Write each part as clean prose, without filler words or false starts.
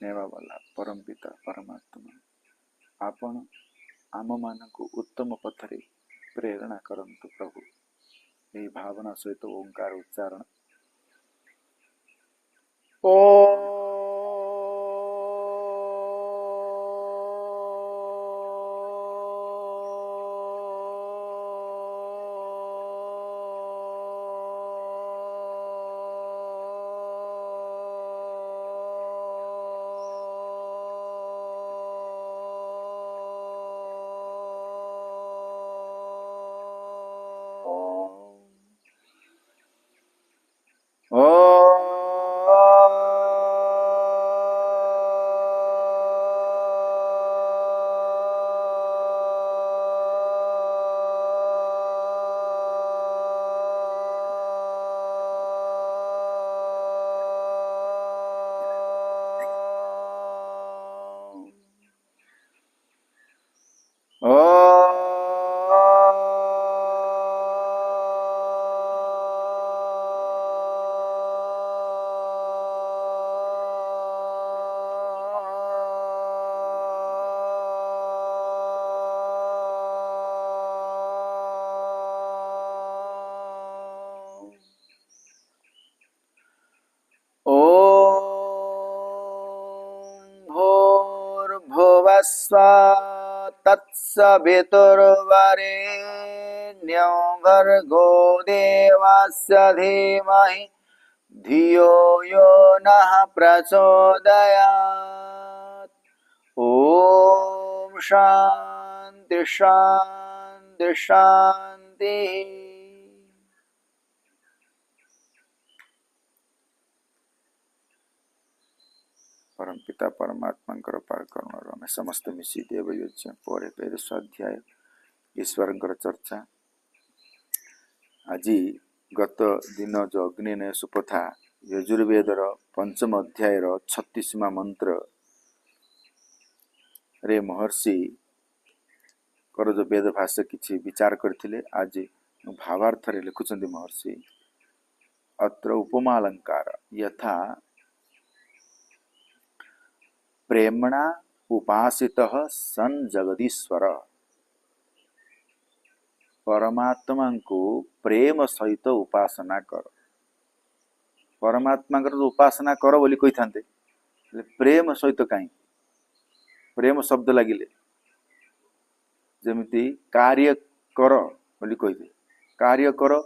नेवा वाला परम पिता परमात्मा आपण आम मानक उत्तम पथरे प्रेरणा करंतु प्रभु। यही भावना सहित ओंकार उच्चारण ओ तत्सवितुर्वरेण्यं भर्गो देवस्य धीमहि धियो यो नः प्रचोदयात्। ओम शांति शांति शांति। परम पिता परमात्मा पारकरण आम समस्त मिसी देवयज्ञ पर वेद स्वाध्याय ईश्वर चर्चा। आज गत दिन जो अग्निनय सुपथा यजुर्वेदर पंचम अध्याय 36वां मंत्र रे महर्षि कर जो वेद भाष्य किछि विचार करथिले। आज भावार्थ रे लिखुचंदी महर्षि अत्र उपमा अलंकार यथा प्रेमणा उपासितः सन जगदीश्वर। परमात्मा को प्रेम सहित उपासना कर। परमात्मा को उपासना कर बोली कही था प्रेम सहित कहीं प्रेम शब्द लगिले जमिति कार्य कर बोली कही कार्य कर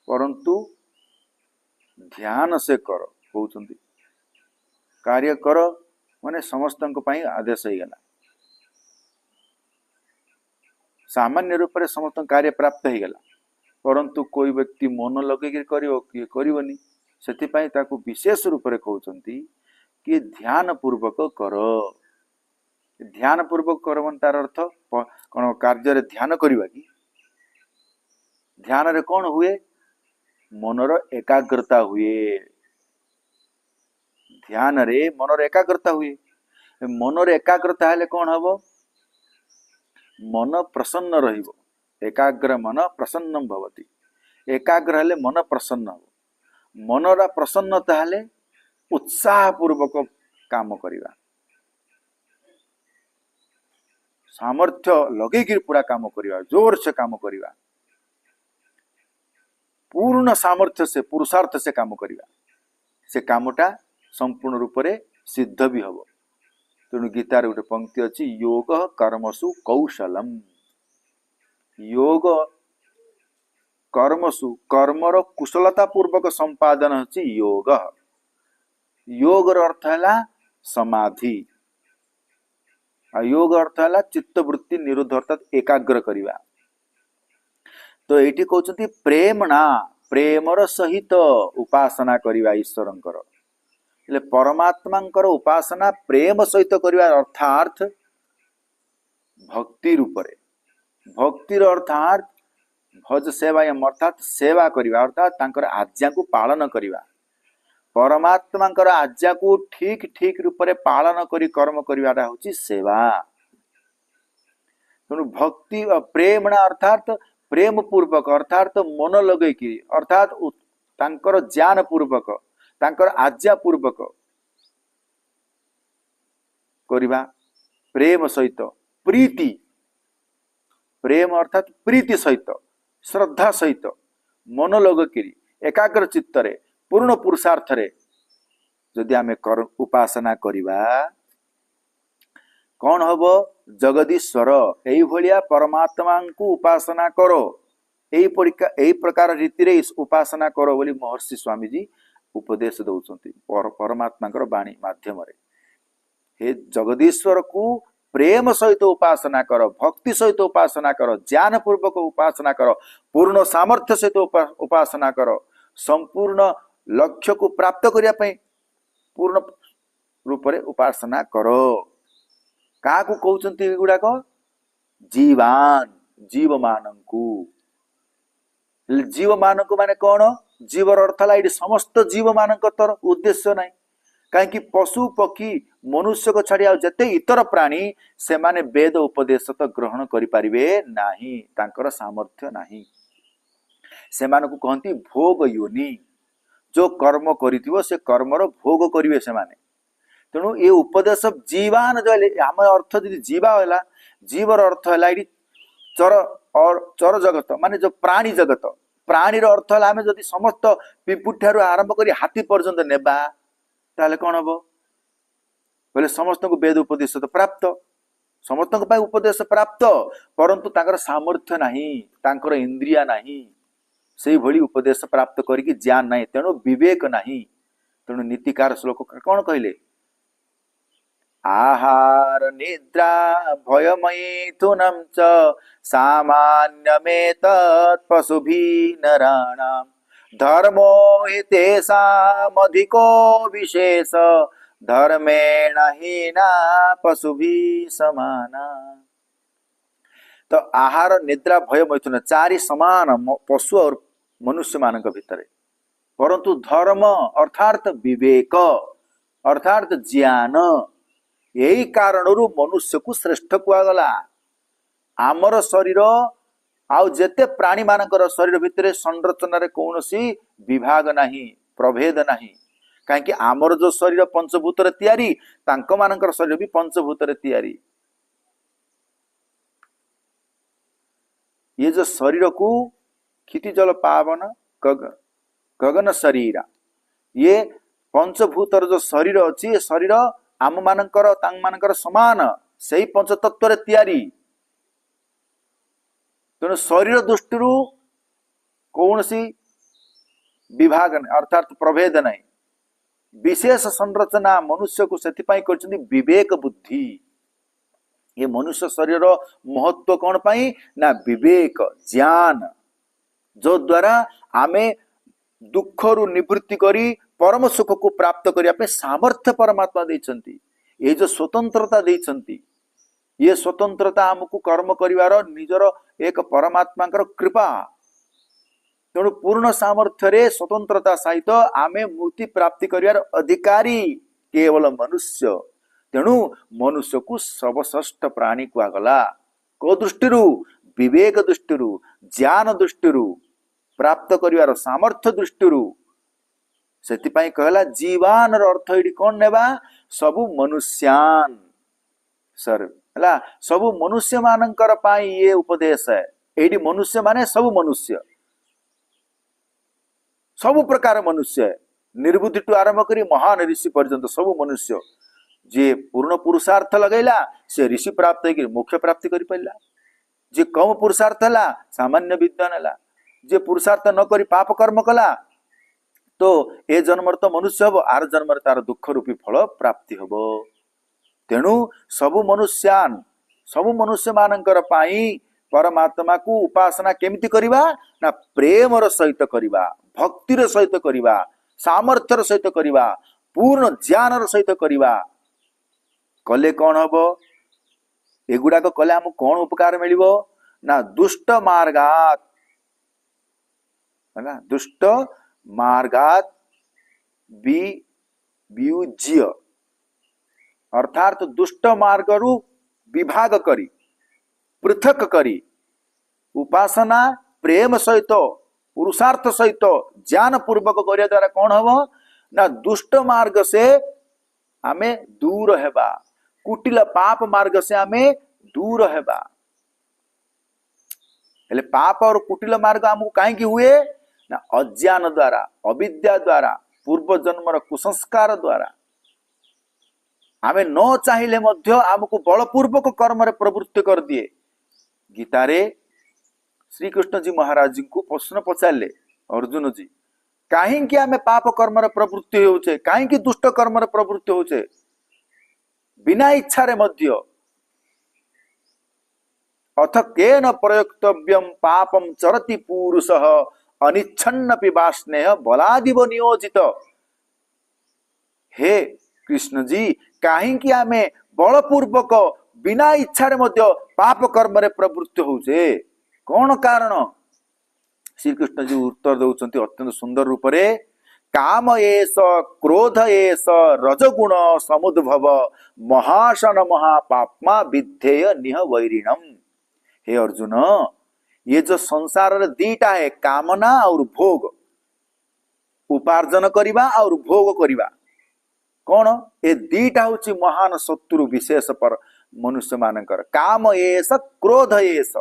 परंतु ध्यान से कर कहते कार्य कर माने समस्त आदेश हो गला सामान्य रूप से समस्त कार्य प्राप्त हो गला परंतु कोई व्यक्ति मन लगे किए करनी से विशेष रूप से कहते कि ध्यान पूर्वक कर। ध्यान पूर्वक कर मन तार अर्थ कौन कार्य ध्यान करवा कि ध्यान रे कौन हुए मनर एकाग्रता हुए। ध्यान रे मनर एकाग्रता हुए। मनर एकाग्रता हेले कौन हम मन प्रसन्न रहिबो। एकाग्र मन प्रसन्नम भवति। एकाग्र हेले मन प्रसन्न हो। मनरा प्रसन्नता हेले उत्साह पूर्वक काम करिवा सामर्थ्य लगे पूरा काम करिवा जोर से काम करिवा पूर्ण सामर्थ्य से पुरुषार्थ से काम करिवा से कामटा संपूर्ण रूप से सिद्ध भी हम। तेणु गीतार गोटे पंक्ति अच्छी योग कर्मसु कौशलम। योग कर्मसु कर्मर कुशलता पूर्वक संपादन होची योग। योग अर्थ है समाधि आ योग अर्थ है चित्तवृत्ति निरोध अर्थात एकाग्र करिवा। तो एठी कहउछंती प्रेमणा प्रेमर सहित उपासना करिवा ईश्वरंकर। परमात्मांकर उपासना प्रेम सहित करिवा अर्थात भक्ति रूप रे। भक्तिर अर्थात भज सेवायम अर्थात सेवा करिवा अर्थात तांकर आज्ञा को पालन करिवा। परमात्मांकर आज्ञा को ठीक ठीक रूप रे पालन करी कर्म करिवाटा होची सेवा। तेणु भक्ति प्रेमणा अर्थात प्रेम पूर्वक अर्थात मन लगे कि अर्थात तांकर ज्ञान पूर्वक तांकर आज्ञा पूर्वक करिबा प्रेम सहित प्रीति प्रेम अर्थात प्रीति सहित श्रद्धा सहित मनोलग करी एकाग्र चित्तरे पूर्ण पुरुषार्थ रे जदि आमे उपासना करिबा कौन हबो जगदीश्वर एई भलिया परमात्मा को उपासना करो एई प्रकार रीति रे उपासना करो बोली महर्षि स्वामी जी उपदेश दउछंती परमात्मा बाणी माध्यम रे हे जगदीश्वर को प्रेम सहित उपासना कर भक्ति सहित उपासना कर ज्ञान पूर्वक उपासना कर पूर्ण सामर्थ्य सहित उपासना कर संपूर्ण लक्ष्य को प्राप्त करिया पई पूर्ण रूप रे उपासना करो का को कहउचंती गुडा को जीवान जीव मानंकु जीव मानंकु माने कोन जीवर अर्थ ला इडी समस्त जीव मानंकर उद्देश्य नाही कहीं पशु पक्षी मनुष्य को छाड़ी आते इतर प्राणी से माने वेद उपदेश तो ग्रहण करें नाही तांकर सामर्थ्य नाही से मानकु कहती भोग योनि जो कर्म करिथिबो से कर्मर भोग करिवे से माने तेणु ये उपदेश जीवान जो आम अर्थ यदि जीवा होला जीवर अर्थ है चर और चर जगत माने जो प्राणी जगत प्राणी अर्थ है आम जदि समस्त पिंपुठारू आरंभ करी हाथी पर्यंत नेबा ताले कौन हम बोले समस्त को वेद उपदेश तो प्राप्त समस्त उपदेश प्राप्त परंतु तांकर सामर्थ्य नहीं तांकर इंद्रिया नहीं से भली उपदेश प्राप्त करिक ज्ञान नहीं तेणु विवेक नहीं तेणु नीतिकार श्लोक कौन कहले आहार निद्रा भयमैथुनं च सामान्यमेतत् पशुभिः नराणाम् धर्मो हि तेषामधिको विशेष धर्मेण हीना पशुभिः समाना। तो आहार निद्रा भय मैथुन चारि समान पशु और मनुष्य मानक भितर परंतु धर्म अर्थात विवेक अर्थात ज्ञान यही कारणरू मनुष्य को श्रेष्ठ कुआगला आमर शरीर आउ जेते प्राणी मानकर शरीर भितर संरचना रे कौनसी विभाग नहीं प्रभेद नहीं कहीं आमर जो शरीर पंचभूत रे तैयारी तांको मानकर शरीर भी पंचभूत रे तैयारी ये जो शरीर को क्षिति जल पावन गगन शरीर ये पंचभूतर जो शरीर अच्छी शरीर आम मानकर समान से पंचतत्व रे तैयारी तेणु शरीर दृष्टि कौन सी विभाग अर्थात प्रभेद नहीं विशेष संरचना मनुष्य को से विवेक बुद्धि ये मनुष्य शरीर महत्व कौन पाई ना विवेक ज्ञान जो द्वारा आमे दुख रु निवृत्ति करी परम सुख को प्राप्त करने सामर्थ्य परमात्मा देइछंती ये जो स्वतंत्रता देइछंती ये स्वतंत्रता हमको कर्म करिवार निजर एक परमात्मा कृपा तेणु पूर्ण सामर्थ्य रे स्वतंत्रता सहित आमे मुक्ति प्राप्ति करिवार अधिकारी केवल मनुष्य तेणु मनुष्य को सर्वश्रेष्ठ प्राणी कुआगला को दृष्टि विवेक दृष्टि ज्ञान दृष्टि प्राप्त करिवार सामर्थ्य दृष्टि सेतिपाई कहला जीवान अर्थ ये कौन नेबा सबु मनुष्यान सर है सबु मनुष्य मानकर पाई ये उपदेश है एडी मनुष्य माने सबु मनुष्य सबु प्रकार मनुष्य निर्बुद्धि टू आरंभ करी महान ऋषि पर्यंत सबु मनुष्य जे पूर्ण पुरुषार्थ लगैला से ऋषि प्राप्त होकर मोक्ष प्राप्ति करि पाइला जे कम पुरुषार्थ हला सामान्य विद्वान हला जे पुरुषार्थ न करी पाप कर्म कला तो ए जन्म तो मनुष्य हम आर जन्म तार दुख रूपी फल प्राप्ति हम तेणु सबु मनुष्य मानकर पाई परमात्मा को उपासना केमिति करिबा ना प्रेम सहित करिबा भक्तिर सहित करिबा सामर्थ्यर सहित करिबा पूर्ण ज्ञान सहित करिबा कले कौन हम एगुड़ाक कले आम कौन उपकार मिलिबो ना दुष्ट मार्गात है ना दुष्ट मार्गात वियुज्य अर्थात दुष्ट मार्ग रु विभाग करी पृथक करी उपासना प्रेम सहित पुरुषार्थ सहित ज्ञान पूर्वक करिया द्वारा कौन हम ना दुष्ट मार्ग से आमे दूर हेबा, कुटिल पाप मार्ग से आमे दूर हेबा। हेले पाप और कुटिल मार्ग आमको कहीं हुए ना अज्ञान द्वारा, अविद्या द्वारा, पूर्व जन्मर कुसंस्कार द्वारा। आमे न चाहिए मध्य आमको बलपूर्वक कर्म रे प्रवृत्ति कर दिए। गीता रे श्री कृष्ण जी महाराज जी को प्रश्न पचारे, अर्जुन जी कहीं आमे पाप कर्म रे प्रवृत्ति होचे, कहीं दुष्ट कर्म रे प्रवृत्ति होचे बिना इच्छा रे मध्य। अथ केन प्रयोक्तव्यम पापम चरति पुरुषः अनिच्छन्नपि वाष्णेय बलादिव नियोजित। हे कृष्ण जी कहीं आमे बलपूर्वक बिना इच्छा रे मध्य पाप कर्म रे प्रवृत्ति होचे, कौन कारण? श्री कृष्ण जी उत्तर दौरान अत्यंत सुंदर रूप रे, काम एस क्रोध एस रजगुण समुद्भव महासन महापाप्मा विद्धेय निह वैरिणम। हे अर्जुन, ये जो संसार रे दीटा है, कामना और भोग, उपार्जन करिबा और भोग करिबा, कौन ए दीटा होची महान शत्रु विशेष पर मनुष्य मानकर। काम एस क्रोध एस,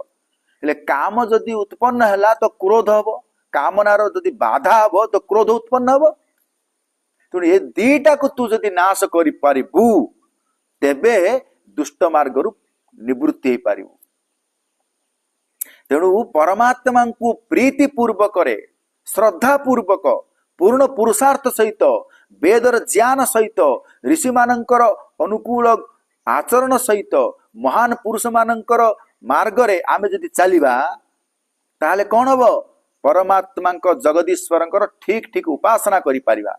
हेले काम जदि उत्पन्न हैला तो क्रोध हबो, कामनार जदि बाधा हबो तो क्रोध उत्पन्न हबो। तो ये दीटा को तू जदि नाश करि पारिबु तेबे दुष्ट मार्ग रु निवृत्ति हे पारिबु। तेणु परमात्मा को प्रीति पूर्वक रे, श्रद्धा पूर्वक, पूर्ण पुरुषार्थ सहित, वेदर ज्ञान सहित, ऋषि मानकर अनुकूल आचरण सहित, महान पुरुष मानकर मार्ग रे आमे जदि चलिबा ताहले कौन हबो? परमात्मा जगदीश्वर ठीक ठीक उपासना करि पारिबा।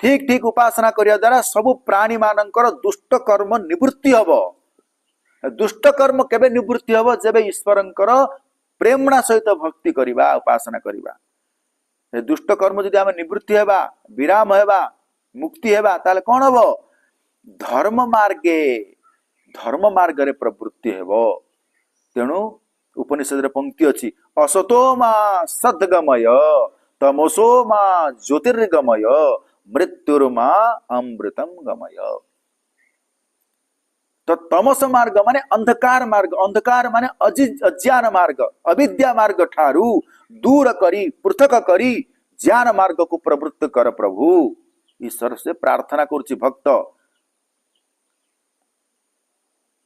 ठीक ठीक उपासना करिया द्वारा सब प्राणी मानकर दुष्ट कर्म निवृत्ति हबो। दुष्ट कर्म केबे निवृत्ति हबो? जेबे ईश्वरंकर प्रेमणा सहित भक्ति करिबा, उपासना करिबा। दुष्ट कर्म जदि आमे निवृत्ति हेबा, विराम हेबा, मुक्ति हेबा ताले कौन हबो? धर्म मार्गे, धर्म मार्ग रे प्रवृत्ति हेबो। तेणु उपनिषद रे पंक्ति अछि, असतो मा सद्गमय तमसो मा ज्योतिर्गमय मृत्युर्मा अमृतम गमय। तो तमस मार्ग माने अंधकार मार्ग, अंधकार माने अज्ञान मार्ग, अविद्या मार्ग ठारू दूर करी, पृथक करी ज्ञान मार्ग को प्रवृत्त कर प्रभु। ईश्वर से प्रार्थना करुछि भक्त।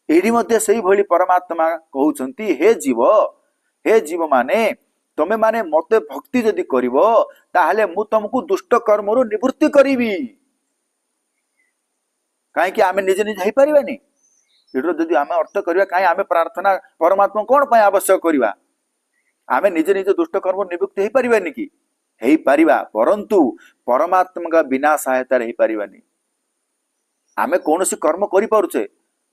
एही मध्य सेही भली परमात्मा कहउछंती, हे जीव माने तमे माने मते भक्ति जदि करिवो ताहले मु तुमको दुष्ट कर्म रु निवृत्ति करिवि। काहे कि आमे निजे निजे हे परिबानी, एठो जदि आमे अर्थ करिवा काहे आमे प्रार्थना परमात्मा कोन पय आवश्यक करिवा? आमे निजे निजे दुष्ट कर्म निवृत्ति हे परिबानी कि? हे परिबा, परंतु परमात्मा का बिना सहायता रे हे परिबानी। आमे कोनोसी कर्म करि पारुछे,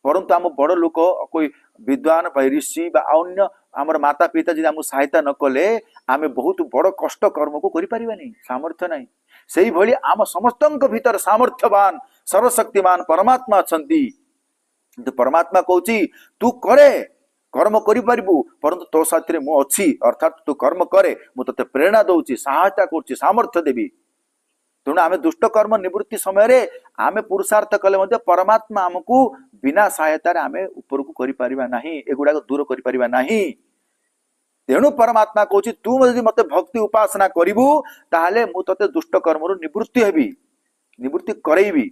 परंतु आम बड़ लोक कोई विद्वान ऋषि बा अन्य आमर माता पिता जी आम सहायता न कले आमे बहुत बड़ कष्ट कर्म को करि परिबानी, सामर्थ्य नाही। सेही भली आम समस्तंक भीतर सामर्थ्यवान सर्वशक्तिमान परमात्मा अछंती। तो परमात्मा कहउची तू करे, कर्म करि परिबु, परंतु तो साथरे मु अछि, अर्थात तू कर्म करे, मु तते प्रेरणा दउची, सहायता करची, सामर्थ्य देबी। तेणु आमे दुष्ट कर्म निवृत्ति समय रे आमे पुरुषार्थ कले मध्य परमात्मा हमकु बिना सहायता रे आमे ऊपर को करि परिबा नाही, एगुडा को दूर करि परिबा नाही। तेणु परमात्मा कहउची तू यदि मते भक्ति उपासना करिबु ताहले मु तते दुष्ट कर्म रु निवृत्ति हेबी, निवृत्ति करैबी।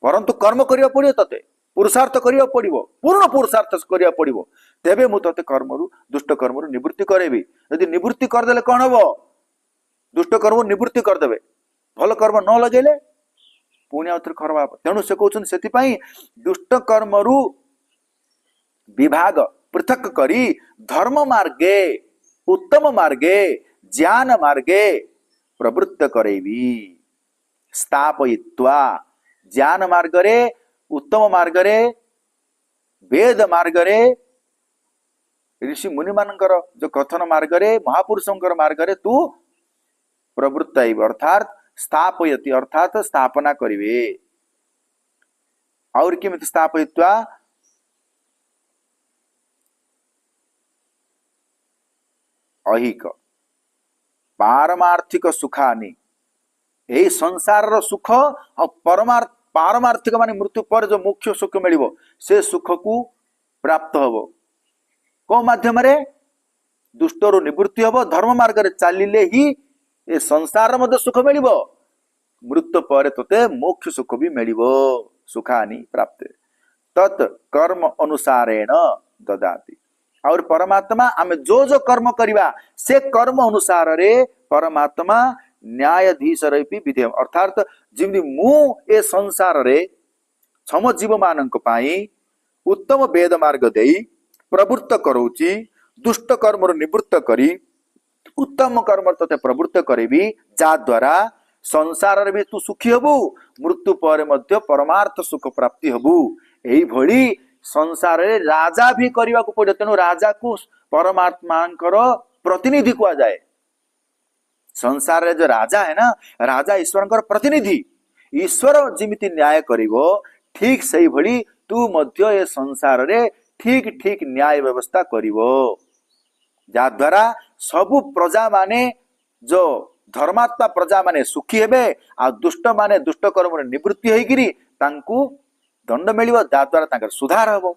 परंतु कर्म करिया पड़ियो, तते पुरुषार्थ करिया पड़िबो, पूर्ण पुरुषार्थ करिया पड़िबो, तेबे मु तते कर्म रु दुष्ट कर्म रु निवृत्ति करैबी। यदि निवृत्ति कर देले कोन हबो? दुष्ट कर्म निवृत्ति कर देबे, भल कर्म न लगेले पुण्य आउथर खराब। तेणु से कहउछन सेति दुष्ट कर्म रु विभाग पृथक करी धर्म मार्गे, उत्तम मार्गे, ज्ञान मार्गे प्रवृत्त करैबी। स्थापयित्वा ज्ञान मार्ग रे, उत्तम मार्ग रे, वेद मार्ग रे, ऋषि मुनि मानकर जो कथन मार्ग रे, महापुरुषंकर मार्ग रे तू प्रवृत्त आइब, अर्थात स्थापयति अर्थात स्थापना करिवे। और केमिति स्थापयित्वा? अहिक पारमार्थिक सुखानि यही संसार सुख और पारमार्थिक मान मृत्यु पर जो मुख्य सुख मिल से सुख को प्राप्त हम को माध्यम दुष्ट रु निवृत्ति हम धर्म मार्ग चलिले ही ए संसार मध्य सुख मिल मृत्यु पर तोते मोक्ष सुख भी मिल सुखानी प्राप्त तत् कर्म अनुसारेण ददाति और परमात्मा आमे जो जो कर्म करिबा से कर्म अनुसार रे परमात्मा न्यायाधीश रही विधेय अर्थात जिमि मु ए संसार रे छम जीव मानक पाई उत्तम वेद मार्ग देई प्रवृत्त करोची दुष्ट कर्म निवृत्त करी उत्तम कर्म तते प्रवृत्त करेबी जा द्वारा संसार रे भी तू सुखी हबु मृत्यु पर मध्य परमार्थ सुख प्राप्ति हबु एई भली संसार रे राजा भी करने को पड़े तेणु राजा को परमात्मा प्रतिनिधि कहा जाए संसार रे जो राजा है ना राजा ईश्वर प्रतिनिधि ईश्वर जिमिति न्याय करिवो ठीक सही भली तू मध्य ए संसार रे ठीक ठीक न्याय व्यवस्था करिवो जा द्वारा सबु प्रजा माने जो धर्मात्मा प्रजा माने सुखी हेबे आ दुष्ट माने दुष्ट कर्म निवृत्ति होइगिरी तांकु दंड मिलिव जा द्वारा तांकर सुधार हबो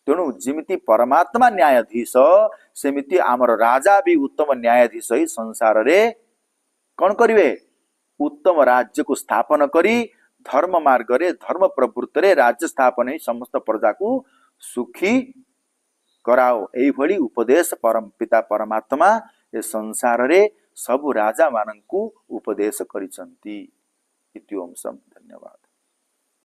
तेणु जिमिति परमात्मा न्यायाधीश सेमिति आमर राजा भी उत्तम न्यायाधीश ही संसार रे कौन करिवे उत्तम राज्य को स्थापन करी धर्म मार्ग रे धर्म प्रवृत्ति रे राज्य स्थापन ही समस्त प्रजा को सुखी कराओ एई भली उपदेश परम पिता परमात्मा ए संसार रे सबु राजा माननकु उपदेश करिसंती इति ओम सम धन्यवाद।